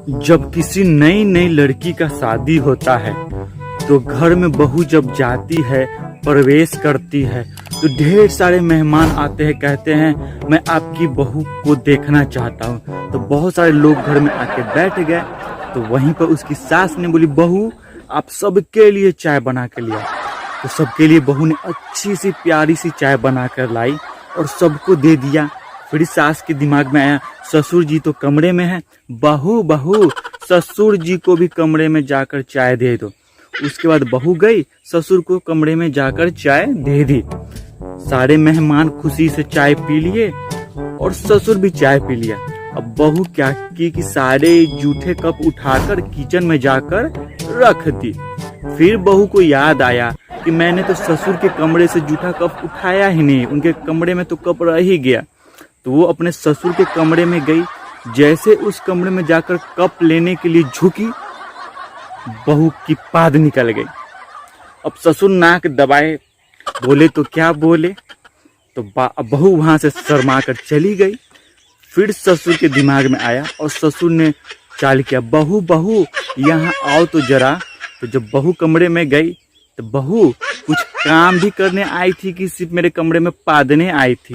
जब किसी नई नई लड़की का शादी होता है तो घर में बहू जब जाती है, प्रवेश करती है, तो ढेर सारे मेहमान आते हैं, कहते हैं मैं आपकी बहू को देखना चाहता हूँ। तो बहुत सारे लोग घर में आके बैठ गए। तो वहीं पर उसकी सास ने बोली, बहू आप सबके लिए चाय बना के लिया। तो सबके लिए बहू ने अच्छी सी प्यारी सी चाय बना कर लाई और सबको दे दिया। फिर सास के दिमाग में आया, ससुर जी तो कमरे में है, बहू बहू ससुर जी को भी कमरे में जाकर चाय दे दो। उसके बाद बहू गई, ससुर को कमरे में जाकर चाय दे दी। सारे मेहमान खुशी से चाय पी लिए और ससुर भी चाय पी लिया। अब बहू क्या की कि सारे जूठे कप उठाकर किचन में जाकर रख दी। फिर बहू को याद आया कि मैंने तो ससुर के कमरे से जूठा कप उठाया ही नहीं, उनके कमरे में तो कप रह ही गया। तो वो अपने ससुर के कमरे में गई। जैसे उस कमरे में जाकर कप लेने के लिए झुकी, बहू की पाद निकल गई। अब ससुर नाक दबाए, बोले तो क्या बोले, तो बहू वहां से शर्मा कर चली गई। फिर ससुर के दिमाग में आया और ससुर ने चाल किया, बहू बहू यहाँ आओ तो जरा। तो जब बहू कमरे में गई तो बहू कुछ काम भी करने आई थी कि सिर्फ मेरे कमरे में पादने आई थी।